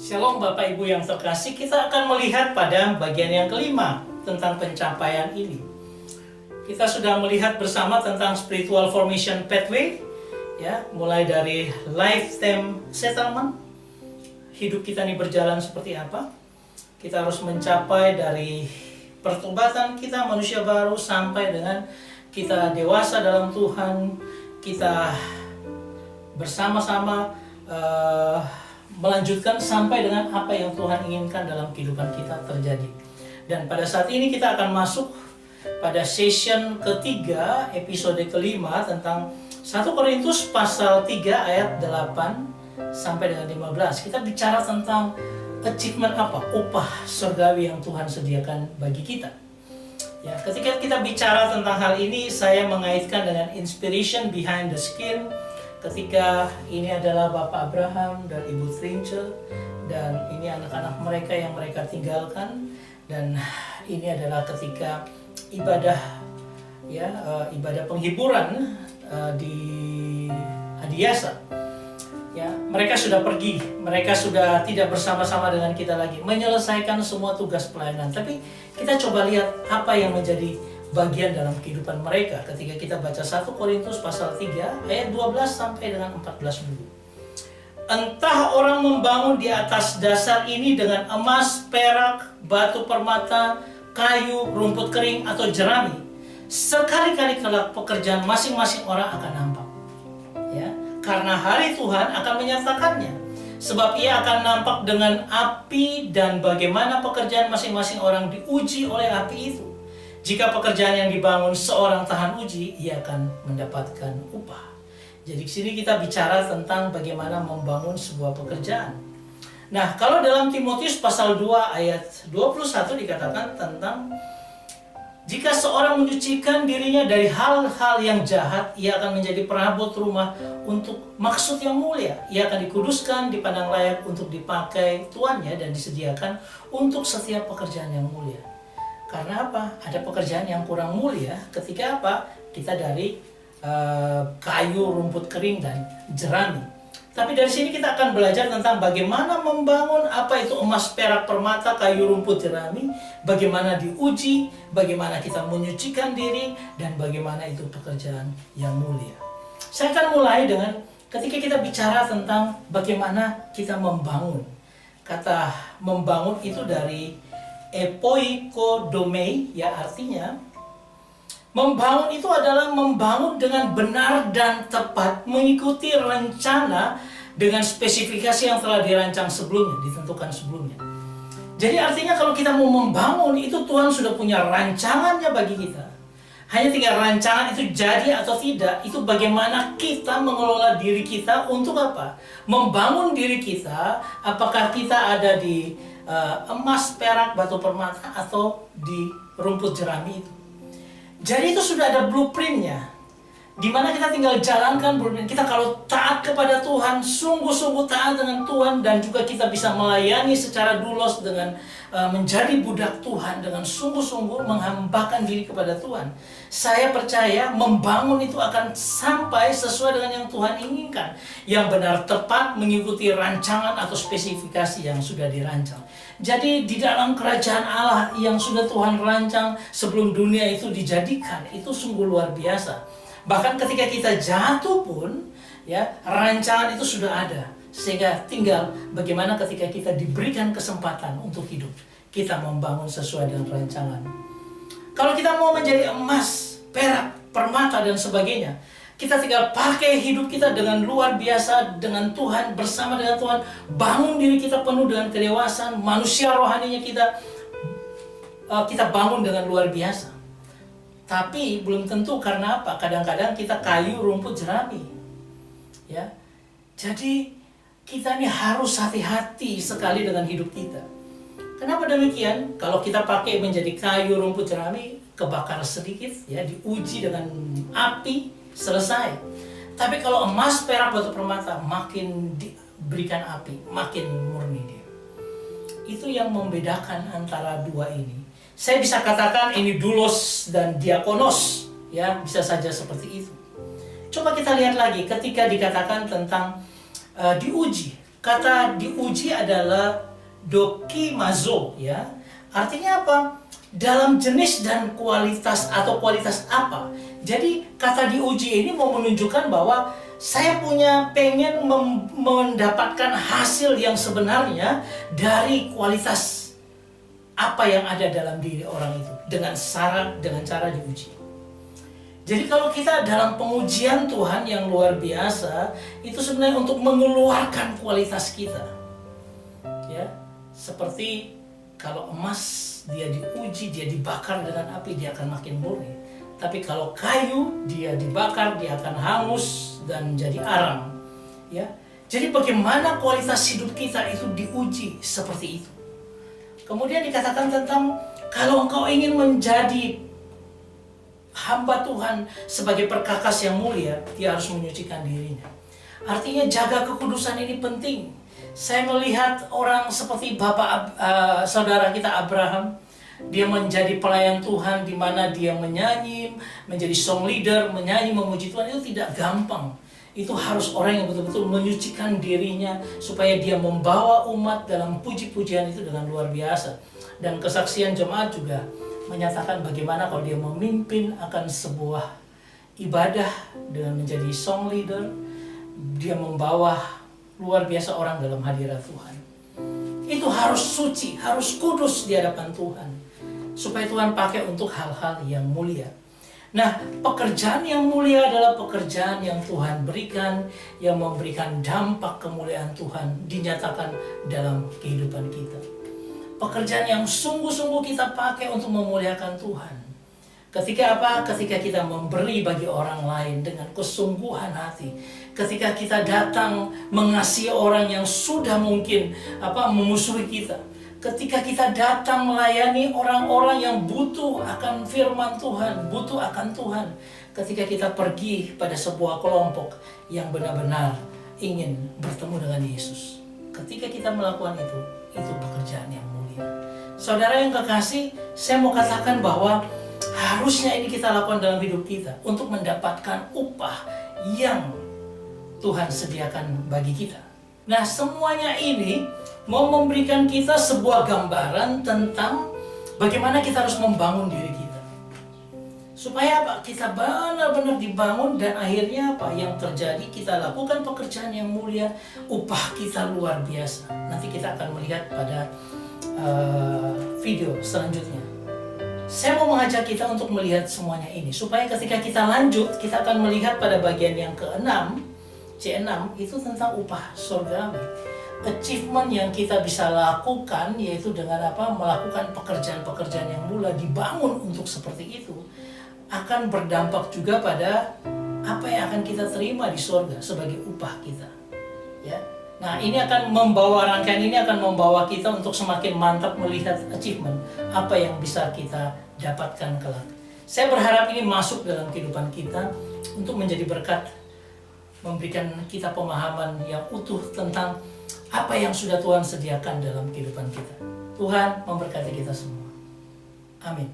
Shalom Bapak Ibu yang terkasih, kita akan melihat pada bagian yang kelima tentang pencapaian ini. Kita sudah melihat bersama tentang spiritual formation pathway, ya, mulai dari lifetime settlement, hidup kita ini berjalan seperti apa. Kita harus mencapai dari pertobatan kita manusia baru sampai dengan kita dewasa dalam Tuhan, kita bersama-sama melanjutkan sampai dengan apa yang Tuhan inginkan dalam kehidupan kita terjadi. Dan pada saat ini kita akan masuk pada session ketiga, episode kelima tentang 1 Korintus pasal 3 ayat 8 sampai dengan 15. Kita bicara tentang achievement apa? Upah surgawi yang Tuhan sediakan bagi kita. Ya, ketika kita bicara tentang hal ini, saya mengaitkan dengan inspiration behind the scene. Ketika ini adalah Bapak Abraham dan Ibu Trinche, dan ini anak-anak mereka yang mereka tinggalkan, dan ini adalah ketika ibadah, ya, ibadah penghiburan di Adiasa. Ya, mereka sudah pergi, mereka sudah tidak bersama-sama dengan kita lagi, menyelesaikan semua tugas pelayanan. Tapi kita coba lihat apa yang menjadi bagian dalam kehidupan mereka ketika kita baca 1 Korintus pasal 3 ayat 12 sampai dengan 14 dulu. Entah orang membangun di atas dasar ini dengan emas, perak, batu permata, kayu, rumput kering atau jerami, sekali-kali kelak pekerjaan masing-masing orang akan nampak. Ya, karena hari Tuhan akan menyatakannya. Sebab ia akan nampak dengan api, dan bagaimana pekerjaan masing-masing orang diuji oleh api itu. Jika pekerjaan yang dibangun seorang tahan uji, ia akan mendapatkan upah. Jadi di sini kita bicara tentang bagaimana membangun sebuah pekerjaan. Nah, kalau dalam Timotius pasal 2 ayat 21 dikatakan tentang jika seorang menyucikan dirinya dari hal-hal yang jahat, ia akan menjadi perabot rumah untuk maksud yang mulia. Ia akan dikuduskan, dipandang layak untuk dipakai tuannya, dan disediakan untuk setiap pekerjaan yang mulia. Karena apa? Ada pekerjaan yang kurang mulia ketika apa? Kita dari kayu, rumput kering, dan jerami. Tapi dari sini kita akan belajar tentang bagaimana membangun apa itu emas, perak, permata, kayu, rumput, jerami, bagaimana diuji, bagaimana kita menyucikan diri, dan bagaimana itu pekerjaan yang mulia. Saya akan mulai dengan ketika kita bicara tentang bagaimana kita membangun. Kata membangun itu dari epoikodomai, ya, artinya membangun itu adalah membangun dengan benar dan tepat, mengikuti rencana dengan spesifikasi yang telah dirancang sebelumnya, ditentukan sebelumnya. Jadi artinya kalau kita mau membangun itu Tuhan sudah punya rancangannya bagi kita. Hanya tinggal rancangan itu jadi atau tidak, itu bagaimana kita mengelola diri kita untuk apa? Membangun diri kita, apakah kita ada di emas, perak, batu permata, atau di rumput jerami itu. Jadi itu sudah ada blueprintnya, dimana kita tinggal jalankan blueprint. Kita kalau taat kepada Tuhan, sungguh-sungguh taat dengan Tuhan, dan juga kita bisa melayani secara dulos dengan menjadi budak Tuhan, dengan sungguh-sungguh menghambakan diri kepada Tuhan. Saya percaya membangun itu akan sampai sesuai dengan yang Tuhan inginkan, yang benar tepat mengikuti rancangan atau spesifikasi yang sudah dirancang. Jadi di dalam kerajaan Allah yang sudah Tuhan rancang sebelum dunia itu dijadikan, itu sungguh luar biasa. Bahkan ketika kita jatuh pun, ya, rancangan itu sudah ada. Sehingga tinggal bagaimana ketika kita diberikan kesempatan untuk hidup, kita membangun sesuai dengan rancangan. Kalau kita mau menjadi emas, perak, permata, dan sebagainya, kita tinggal pakai hidup kita dengan luar biasa dengan Tuhan, bersama dengan Tuhan, bangun diri kita penuh dengan kedewasaan, manusia rohaninya kita bangun dengan luar biasa. Tapi belum tentu, karena apa? Kadang-kadang kita kayu, rumput, jerami. Ya. Jadi kita ini harus hati-hati sekali dengan hidup kita. Kenapa demikian? Kalau kita pakai menjadi kayu, rumput, jerami, kebakar sedikit, ya, diuji dengan api, selesai. Tapi kalau emas, perak, batu permata, makin diberikan api, makin murni dia. Itu yang membedakan antara dua ini. Saya bisa katakan ini doulos dan diakonos, ya, bisa saja seperti itu. Coba kita lihat lagi ketika dikatakan tentang diuji. kata diuji adalah dokimazo, ya. Artinya apa? Dalam jenis dan kualitas atau kualitas apa. Jadi kata diuji ini mau menunjukkan bahwa saya pengen mendapatkan hasil yang sebenarnya dari kualitas apa yang ada dalam diri orang itu dengan cara diuji. Jadi kalau kita dalam pengujian Tuhan yang luar biasa, itu sebenarnya untuk mengeluarkan kualitas kita. Ya, seperti kalau emas dia diuji, dia dibakar dengan api, dia akan makin murni. Tapi kalau kayu dia dibakar, dia akan hangus dan jadi arang. Ya, jadi bagaimana kualitas hidup kita itu diuji seperti itu. Kemudian dikatakan tentang kalau engkau ingin menjadi hamba Tuhan sebagai perkakas yang mulia, dia harus menyucikan dirinya. Artinya jaga kekudusan ini penting. Saya melihat orang seperti saudara kita Abraham, dia menjadi pelayan Tuhan di mana dia menyanyi, menjadi song leader, menyanyi memuji Tuhan, itu tidak gampang. Itu harus orang yang betul-betul menyucikan dirinya supaya dia membawa umat dalam puji-pujian itu dengan luar biasa. Dan kesaksian jemaat juga menyatakan bagaimana kalau dia memimpin akan sebuah ibadah dengan menjadi song leader, dia membawa luar biasa orang dalam hadirat Tuhan. Itu harus suci, harus kudus di hadapan Tuhan, supaya Tuhan pakai untuk hal-hal yang mulia. Nah, pekerjaan yang mulia adalah pekerjaan yang Tuhan berikan, yang memberikan dampak kemuliaan Tuhan dinyatakan dalam kehidupan kita. Pekerjaan yang sungguh-sungguh kita pakai untuk memuliakan Tuhan. Ketika apa? Ketika kita memberi bagi orang lain dengan kesungguhan hati. Ketika kita datang mengasihi orang yang sudah mungkin memusuhi kita. Ketika kita datang melayani orang-orang yang butuh akan firman Tuhan, butuh akan Tuhan. Ketika kita pergi pada sebuah kelompok yang benar-benar ingin bertemu dengan Yesus. Ketika kita melakukan itu pekerjaan yang mulia. Saudara yang kekasih, saya mau katakan bahwa harusnya ini kita lakukan dalam hidup kita untuk mendapatkan upah yang Tuhan sediakan bagi kita. Nah, semuanya ini mau memberikan kita sebuah gambaran tentang bagaimana kita harus membangun diri kita. Supaya apa? Kita benar-benar dibangun dan akhirnya apa? Yang terjadi kita lakukan pekerjaan yang mulia, upah kita luar biasa. Nanti kita akan melihat pada video selanjutnya. Saya mau mengajak kita untuk melihat semuanya ini supaya ketika kita lanjut, kita akan melihat pada bagian yang ke-6, C6 itu tentang upah surgawi. Achievement yang kita bisa lakukan yaitu dengan melakukan pekerjaan-pekerjaan yang mulia, dibangun untuk seperti itu, akan berdampak juga pada apa yang akan kita terima di surga sebagai upah kita. Ya. Nah, ini akan rangkaian ini akan membawa kita untuk semakin mantap melihat achievement apa yang bisa kita dapatkan kelak. Saya berharap ini masuk dalam kehidupan kita untuk menjadi berkat, memberikan kita pemahaman yang utuh tentang apa yang sudah Tuhan sediakan dalam kehidupan kita. Tuhan memberkati kita semua. Amin.